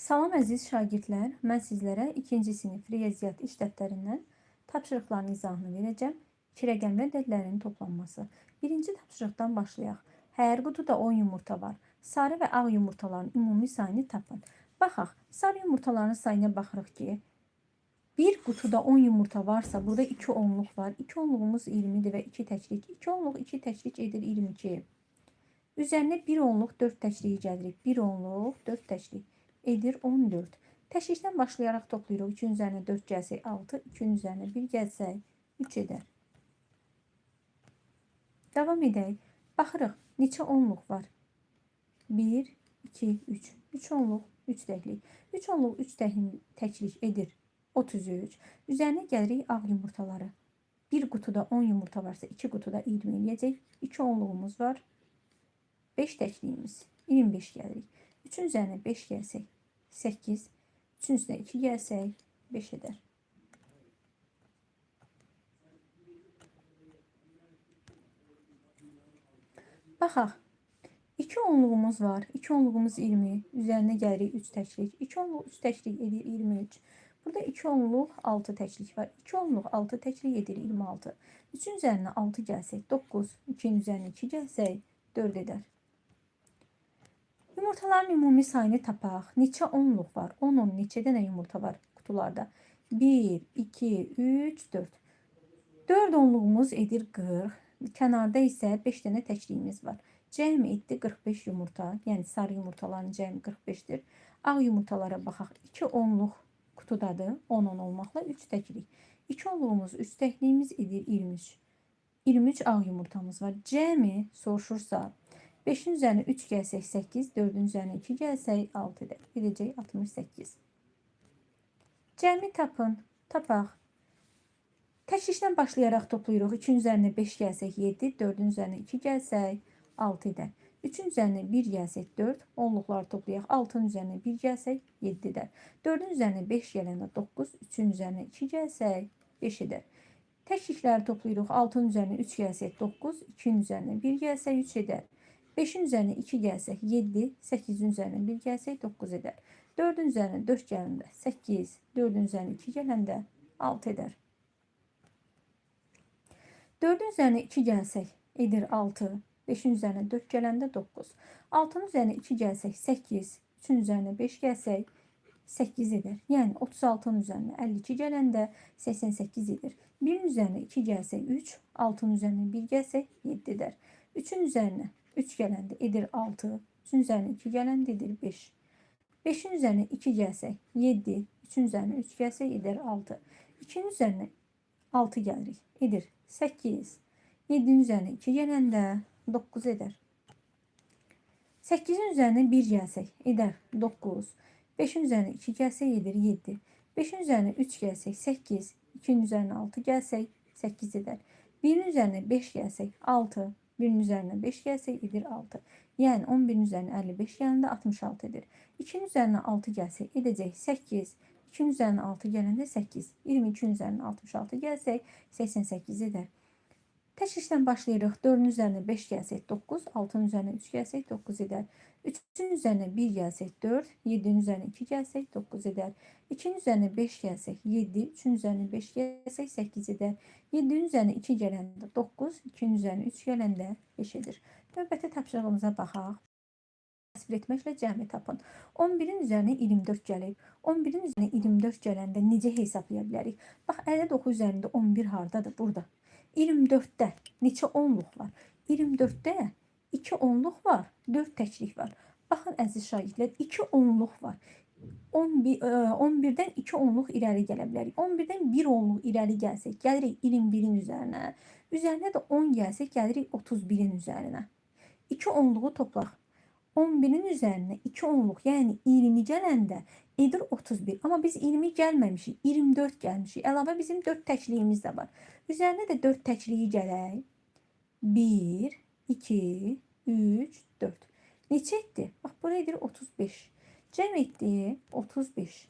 Salam əziz şagirdlər, mən sizlərə 2-ci sinif riyaziyyat iş dəftərindən tapşırıqların izahını verəcəm. 2 rəqəmli ədədlərin toplanması. Birinci tapşırıqdan başlayaq. Hər qutuda 10 yumurta var. Sarı və ağ yumurtaların ümumi sayını tapın. Baxaq, sarı yumurtaların sayına baxırıq ki, bir qutuda 10 yumurta varsa, burada 2 onluq var. 2 onluğumuz 20-dir və 2 təklik. 2 onluq 2 təklik edir 22. Üzərinə 1 onluq 4 təkliyi gəlirik. 1 onluq 4 təklik edir 14. Təşlikdən başlayaraq toplayırıq. 2-nin üzərinə 4 gəlsək 6, 2-nin üzərinə 1 gəlsək 3 edər. Davam edək. Baxırıq, neçə onluq var? 1, 2, 3. 3 onluq 3 təklik. 3 onluq 3 təklik edir 33. Üzərinə gəlirik ağ yumurtaları. Bir qutuda 10 yumurta varsa 2 qutuda 20 eləyəcək. 2 onluğumuz var. 5 təkliyimiz 25 gəlirik. 3-ün üzərinə 5 gəlsək 8, 3-ün üstünə 2 gəlsək 5 edər. Baxaq, 2 onluğumuz var. 2 onluğumuz 20, üzərinə gəlirik 3 təklik. 2 onluq 3 təklik edir 23. Burada 2 onluq 6 təklik var. 2 onluq 6 təklik edir 26. 3-ün üzərinə 6 gəlsək 9, 2-nin üzərinə 2 gəlsək 4 edər. Yumurtaların ümumi sayını tapaq. Neçə onluq var? 10 neçə dənə yumurta var qutularda? 1, 2, 3, 4. 4 onluğumuz edir 40. Kənarda isə 5 dənə təkliyimiz var. Cəmi etdi 45 yumurta. Yəni sarı yumurtaların cəmi 45-dir. Ağ yumurtalara baxaq. 2 onluq qutudadır. 10 olmaqla 3 təklik. 2 onluğumuz 3 təkliyimiz edir 23. 23 ağ yumurtamız var. Cəmi soruşursa 5-in üzərinə 3 gəlsək 8, 4-ün üzərinə 2 gəlsək 6 edər. Edəcək 68. Cəmi tapın. Tapaq. Təklikdən başlayaraq toplayırıq. 2-nin üzərinə 5 gəlsək 7, 4-ün üzərinə 2 gəlsək 6 edər. 3-ün üzərinə 1 gəlsək 4, onluqları toplayaq. 6-nın üzərinə 1 gəlsək 7 edər. 4-ün üzərinə 5 gələndə 9, 3-ün üzərinə 2 gəlsək 5 edər. Təklikləri toplayırıq. 6-nın üzərinə 3 gəlsək 9, 2-nin üzərinə 1 gəlsək 3 edər. 5-in üzərinə 2 gəlsək 7, 8-in üzərinə 1 gəlsək 9 edər. 4-ün üzərinə 4 gələndə 8, 4-ün üzərinə 2 gələndə 6 edər. 4-ün üzərinə 2 gəlsək edir 6, 5-in üzərinə 4 gələndə 9. 6-nın üzərinə 2 gəlsək 8, 3-ün üzərinə 5 gəlsək 8 edər. Yəni 36-nın üzərinə 52 gələndə 88 edir. 1-in üzərinə 2 gəlsək 3, 6-nın üzərinə 1 gəlsək 7 edər. 3-ün üzərinə 3 gələndə edir 6, 3-ün üzərinə 2 gələndə edir 5. 5-in üzərinə 2 gəlsək 7, 3-ün üzərinə 3 gəlsək edir 6. 2-nin üzərinə 6 gəlirik, edir 8. 7-nin üzərinə 2 gələndə 9 edər. 8-in üzərinə 1 gəlsək edər 9. 5-in üzərinə 2 gəlsək edir 7. 5-in üzərinə 3 gəlsək 8. 2-nin üzərinə 6 gəlsək 8 edər. 1-in üzərinə 5 gəlsək 6. 1-in üzərinə 5 gəlsək edir 6. Yəni 11-in üzərinə 55 gələndə 66 edir. 2-nin üzərinə 6 gəlsək edəcək 8. 2-nin üzərinə 6 gələndə 8. 22-nin üzərinə 66 gəlsək 88 edər. Təklikdən başlayırıq. 4-ün üzərinə 5 gəlsək 9, 6-nın üzərinə 3 gəlsək 9 edər. 3-ün üzərinə 1 gəlsək 4, 7-nin üzərinə 2 gəlsək 9 edər. 2-nin üzərinə 5 gəlsək 7, 3-ün üzərinə 5 gəlsək 8 edər. 7-nin üzərinə 2 gələndə 9, 2-nin üzərinə 3 gələndə 5 edir. Növbəti tapşırığımıza baxaq. Təsvir etməklə cəmi tapın. 11-in üzərinə 24 gəlir. 11-in üzərinə 24 gələndə necə hesablaya bilərik? Bax, ədəd oxu üzərində 11 hardadır? Burada. 24-də neçə onluq var? 24-də 2 onluq var, 4 təklik var. Baxın əziz şagirdlər, 2 onluq var. 11-dən 2 onluq irəli gələ bilərik. 11-dən 1 onluq irəli gəlsək, gəlirik 21-in üzərinə. Üzərinə də 10 gəlsək, gəlirik 31-in üzərinə. 2 onluğu toplaq. 11-in üzərinə 2 onluq, yəni 20 gələndə edir 31. Amma biz 20 gəlməmişik, 24 gəlmişik. Əlavə bizim 4 təkliyimiz də var. Üzərinə də 4 təkliyi gələk. 1, 2, 3, 4. Neçə etdi? Bax, bura edir 35. Cəm etdi 35.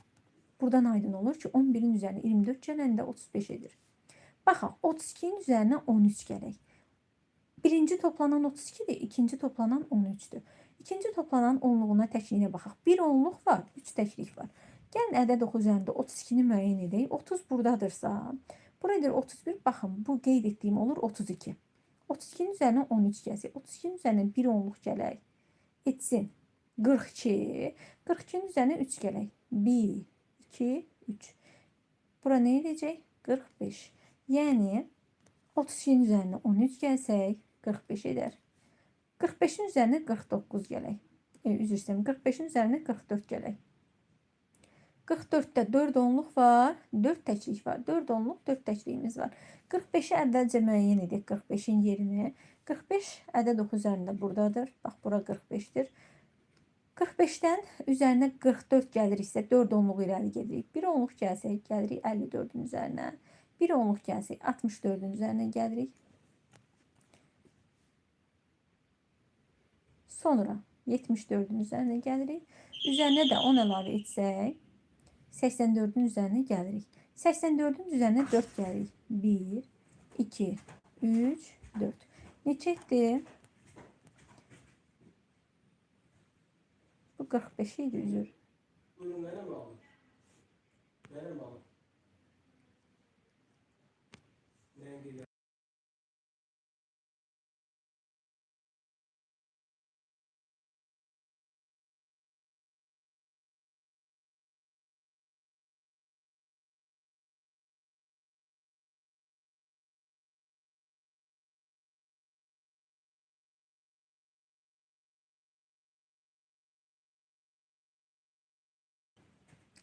Buradan aydın olur ki, 11-in üzərinə 24 gələndə 35 edir. Baxaq, 32-nin üzərinə 13 gələk. Birinci toplanan 32'dir, ikinci toplanan 13'tür. İkinci toplanan onluğuna təkliyinə baxaq. Bir onluq var, 3 təklik var. Gəlin ədəd oxu üzərində 32-ni müəyyən edək. 30 buradadırsa, buradır 31. Baxın, bu qeyd etdiyim olur 32. 32-nin üzərinə 13 gəlsək, 32-nin üzərinə bir onluq gələk. Etsin 42. 42-nin üzərinə 3 gələk. 1, 2, 3. Bura nə edəcək? 45. Yəni 32-nin üzərinə 13 gəlsək 45 edər. 45-in üzərinə 49 gələk. Üzr istəyirəm. 45-in üzərinə 44 gələk. 44-də 4 onluq var, 4 təklik var. 4 onluq, 4 təkliyimiz var. 45-i əvvəlcə müəyyən edək 45-in yerini. 45 ədəd oxu üzərində buradadır. Bax, bura 45-dir. 45-dən üzərinə 44 gəliriksə 4 onluq irəli gedirik. 1 onluq gəlsək, gəlirik 54-ün üzərinə. 1 onluq gəlsək 64-ün üzərinə gəlirik. Sonra 74-ün üzərinə gəlirik. Üzərinə də 10 əlavə etsək 84-ün üzərinə gəlirik. 84-ün üzərinə 4 gəlirik. 1, 2, 3, 4. Neçə etdi? Bu 45 idi, üzür. Buyurun, mənim alın. Mənim alın. Nəyə qeyd?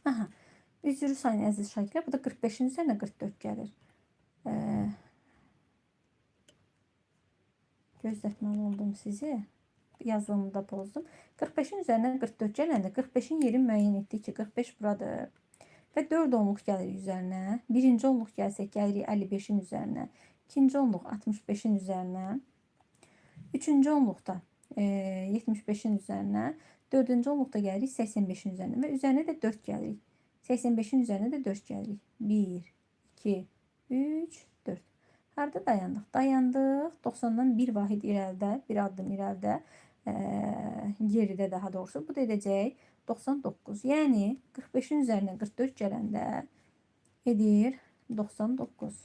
Aha. Üzürü sayın əziz şagirdlər. Bu da 45-in üzərinə 44 gəlir. Gözlətməli oldum sizi. Yazılımı da bozdum. 45-in üzərinə 44 gələndə 45-in yerini müəyyən etdik ki, 45 buradır. Və 4 onluq gəlir üzərinə. Birinci onluq gəlsək, gəlirik 55-in üzərinə. İkinci onluq 65-in üzərinə. Üçüncü onluqda 75-in üzərinə. Dördüncü onluqda gəlirik 85-in üzərinə. Və üzərinə də 4 gəlirik. 85-in üzərinə də 4 gəlirik. 1, 2, 3, 4. Harada dayandıq? Dayandıq. 90-dan bir vahid irəlidə, bir addım irəlidə, geridə daha doğrusu. Bu da edəcək 99. Yəni 45-in üzərinə 44 gələndə edir 99.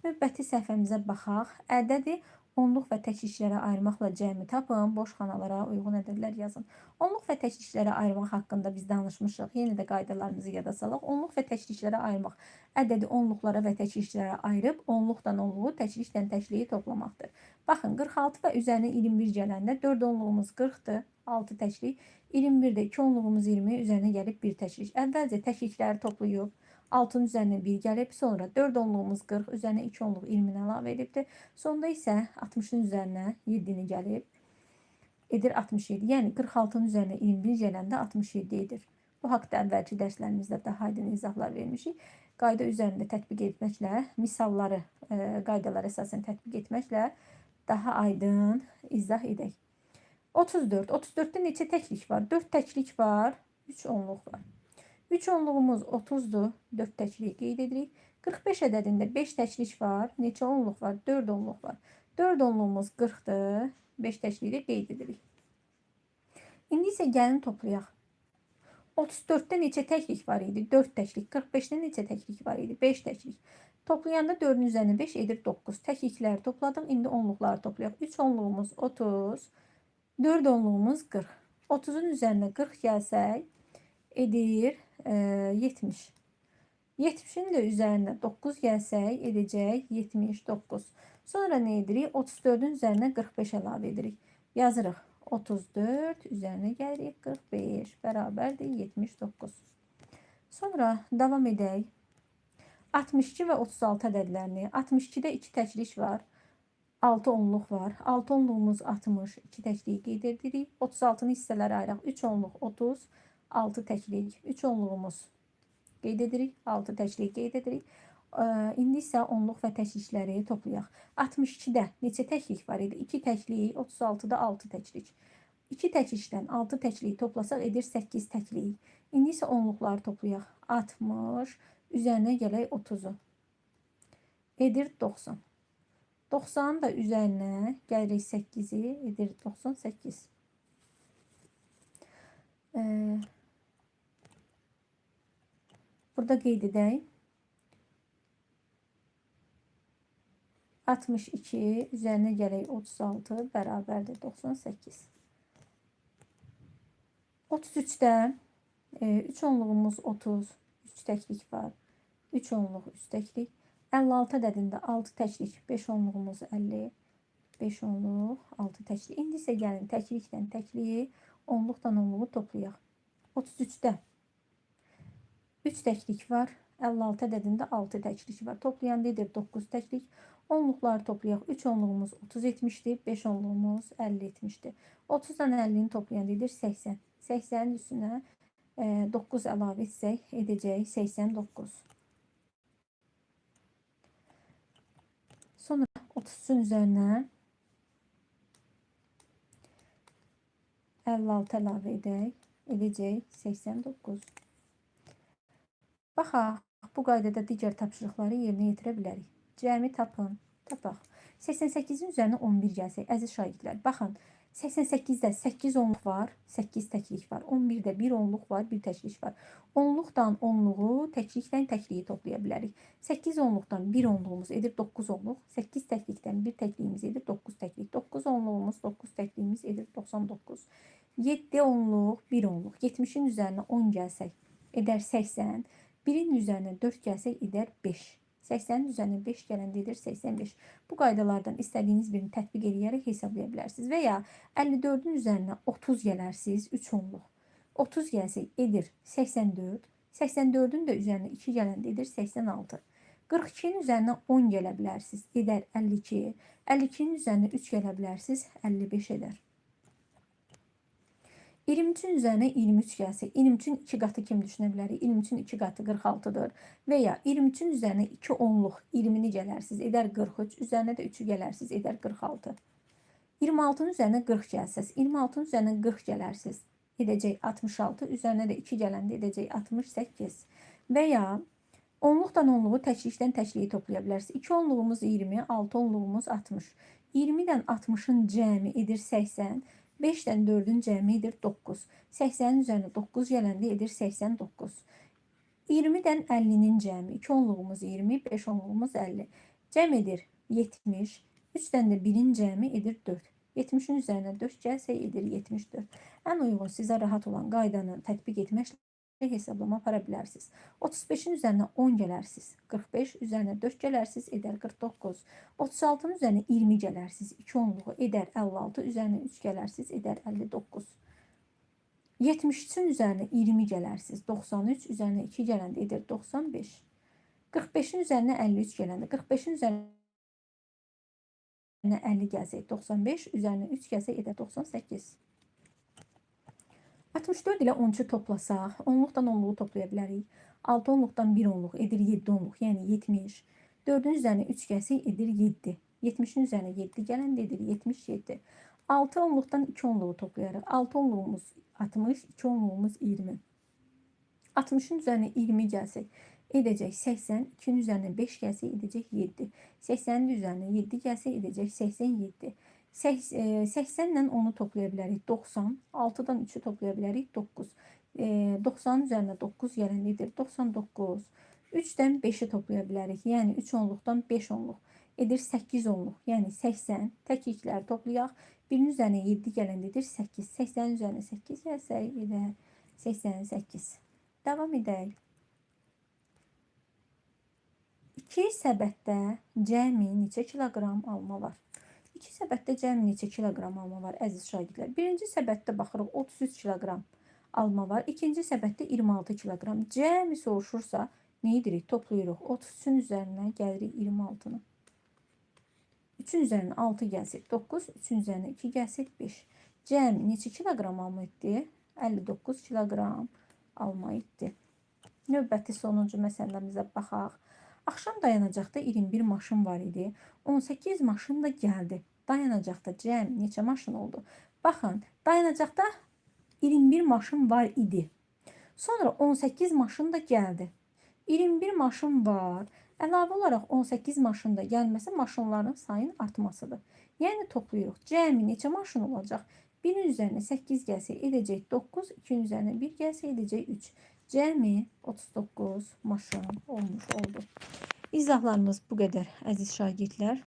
Növbəti səhvəmizə baxaq. Ədədi onluq və təkliklərə ayırmaqla cəmi tapın. Boş xanalara uyğun ədədlər yazın. Onluq və təkliklərə ayırmaq haqqında biz danışmışıq. Yenə də qaydalarımızı yada salaq. Onluq və təkliklərə ayırmaq ədədi onluqlara və təkliklərə ayırıb onluqdan onluğu, təklikdən təkliyi toplamaqdır. Baxın, 46 və üzərinə 21 gələndə 4 onluğumuz 40-dır, 6 təklik. 21-də 2 onluğumuz 20, üzərinə gəlib 1 təklik. Əvvəlcə təklikləri toplayıb 6-nın üzərinə 1 gəlib, sonra 4 onluğumuz 40, üzərinə 2 onluq 20-ni əlavə edibdir. Sonda isə 60-ın üzərinə 7-ni gəlib, edir 67. Yəni 46-nın üzərinə 21 gələndə 67 edir. Bu haqda əvvəlki dərslərimizdə daha aydın izahlar vermişik. Qayda üzərində tətbiq etməklə, misalları qaydalara əsasən tətbiq etməklə daha aydın izah edək. 34. 34-də neçə təklik var? 4 təklik var, 3 onluq var. 3 onluğumuz 30'dur. 4 təkliyi qeyd edirik. 45 ədədində 5 təklik var. Neçə onluq var? 4 onluq var. 4 onluğumuz 40'dır. 5 təkliyi də qeyd edirik. İndi isə gəlin toplayaq. 34'də neçə təklik var idi? 4 təklik. 45'də neçə təklik var idi? 5 təklik. Toplayanda 4'ün üzərinə 5 edir 9. Təklikləri topladıq. İndi onluqları toplayaq. 3 onluğumuz 30. 4 onluğumuz 40. 30'un üzərinə 40 gəlsək edir 70. 70'in də üzərinə 9 gəlsək edəcək 79. Sonra nə edirik? 34'ün üzərinə 45 əlavə edirik. Yazırıq. 34 üzərinə gəlirik 45 bərabərdir 79. Sonra davam edək. 62 və 36 ədədlərini. 62-də 2 təklik var. 6 onluq var. 6 onluğumuz 60. 2 təkliyi qeyd edirik. 36-nı hissələrə ayıraq. 3 onluq 30. 6 təklik. 3 onluğumuz qeyd edirik. 6 təkliyi qeyd edirik. İndi isə onluq və təklikləri toplayaq. 62-də neçə təklik var idi? 2 təklik. 36-da 6 təklik. 2 təklikdən 6 təkliyi toplasaq edir 8 təklik. İndi isə onluqları toplayaq. 60. Üzərinə gələk 30'u. Edir 90. 90'ın da üzərinə gəlirik 8'i edir 98. Burada qeyd edək. 62 üzərinə gələk 36 bərabərdir 98. 33-də 3 onluğumuz 30, 3 təklik var. 3 onluq 3 təklik. 56 ədədində 6 təklik, 5 onluğumuz 50. 5 onluq 6 təklik. İndi isə gəlin təklikdən təkliyi, onluqdan onluğu toplayaq. 33-də 3 təklik var. 56 ədədində 6 təklik var. Toplayanda edir 9 təklik. Onluqları toplayaq. 3 onluğumuz 30 etmişdir. 5 onluğumuz 50 etmişdir. 30-dan 50-ni toplayanda edir 80. 80-in üstünə 9 əlavə etsək, edəcək 89. Sonra 33-ün üzərinə 56 əlavə edək, edəcək 89. Baxaq, bu qaydada digər tapşırıqları yerinə yetirə bilərik. Cəmi tapın, tapaq. 88-in üzərinə 11 gəlsək, əziz şagirdlər, baxın, 88-də 8 onluq var, 8 təklik var. 11-də 1 onluq var, 1 təklik var. Onluqdan onluğu, təklikdən təkliyi toplaya bilərik. 8 onluqdan 1 onluğumuz edir 9 onluq. 8 təklikdən 1 təkliyimiz edir 9 təklik. 9 onluğumuz, 9 təkliyimiz edir 99. 7 onluq, 1 onluq. 70-in üzərinə 10 gəlsək, edər 80. 1-in üzərinə 4 gəlsək, edər 5. 80-in üzərinə 5 gələndə edir 85. Bu qaydalardan istədiyiniz birini tətbiq edərək hesablaya bilərsiniz. Və ya 54-ün üzərinə 30 gələrsiniz, 3 onluq. 30 gəlsək, edir 84. 84-ün də üzərinə 2 gələndə edir 86. 42-nin üzərinə 10 gələ bilərsiniz, edər 52. 52-nin üzərinə 3 gələ bilərsiniz, 55 edər. 23-ün üzərinə 23 gəlsə, 23-ün 2 qatı kim düşünə bilərik? 23-ün 2 qatı 46-dır. Və ya 23-ün üzərinə 2 onluq 20-ni gələrsiniz, edər 43. Üzərinə də 3-ü gələrsiniz, edər 46. 26-nın üzərinə 40 gəlsəz, 26-nın üzərinə 40 gələrsiniz, edəcək 66. Üzərinə də 2 gələndə edəcək 68. Və ya onluqdan onluğu, təklikdən təkliyi toplaya bilərsiniz. 2 onluğumuz 20, 6 onluğumuz 60. 20-dən 60-ın cəmi edir 80. 5-dən 4-ün cəmi edir 9. 80-in üzərinə 9 gələndə edir 89. 20-dən 50-nin cəmi, 2 onluğumuz 20, 5 onluğumuz 50. Cəm edir 70. 3-dən də 1-in cəmi edir 4. 70-in üzərinə 4 gəlsə edir 74. Ən uyğun sizə rahat olan qaydanı tətbiq etməklə hesablama apara bilərsiniz. 35-in üzərinə 10 gələrsiniz, 45, üzərinə 4 gələrsiniz, edər 49. 36-nın üzərinə 20 gələrsiniz, 2 onluğu edər 56, üzərinə 3 gələrsiniz, edər 59. 73-ün üzərinə 20 gələrsiniz, 93, üzərinə 2 gələndə edir 95. 45-in üzərinə 53 gələndə, 45-in üzərinə 50 gəlsək 95, üzərinə 3 gəlsək edər 98. 64 ilə 13-ü toplasaq, onluqdan onluğu toplaya bilərik. 6 onluqdan 1 onluq edir 7 onluq, yəni 70. 4-ün üzərinə 3 gəlsək edir 7. 70-in üzərinə 7 gələndə edir 77. 6 onluqdan 2 onluğu toplayarıq. 6 onluğumuz 60, 2 onluğumuz 20. 60-ın üzərinə 20 gəlsək, edəcək 80. 2-nin üzərinə 5 gəlsək, edəcək 7. 80-in üzərinə 7 gəlsək, edəcək 87. 80 ilə 10-u toplaya bilərik 90. 6-dan 3-ü toplaya bilərik 9. 90-ın üzərinə 9 gələndə edir 99. 3-dən 5-i toplaya bilərik. Yəni 3 onluqdan 5 onluq edir 8 onluq. Yəni 80. Təklikləri toplayaq. 1-in üzərinə 7 gələndə edir 8. 80-in üzərinə 8 gəlsək edər 88. Davam edək. 2 səbətdə cəmi neçə kiloqram alma var? 2 səbətdə cəmi neçə kiloqram alma var, əziz şagirdlər? Birinci səbətdə baxırıq 33 kiloqram alma var. İkinci səbətdə 26 kiloqram. Cəmi soruşursa, nə edirik? Toplayırıq. 33-ün üzərinə gəlirik 26-nı. 3-ün üzərinə 6 gəlsək 9, 3-ün üzərinə 2 gəlsək 5. Cəmi neçə kiloqram alma etdi? 59 kiloqram alma etdi. Növbəti sonuncu məsələmizə baxaq. Axşam dayanacaqda 21 maşın var idi. 18 maşın da gəldi. Dayanacaqda cəmi neçə maşın oldu? Baxın, dayanacaqda 21 maşın var idi. Sonra 18 maşın da gəldi. 21 maşın var. Əlavə olaraq 18 maşın da gəlməsi maşınların sayının artmasıdır. Yəni toplayırıq. Cəmi neçə maşın olacaq? 1-in üzərinə 8 gəlsə edəcək 9, 2-in üzərinə 1 gəlsə edəcək 3. Cəmi 39 maşın olmuş oldu. İzahlarımız bu qədər əziz şagirdlər.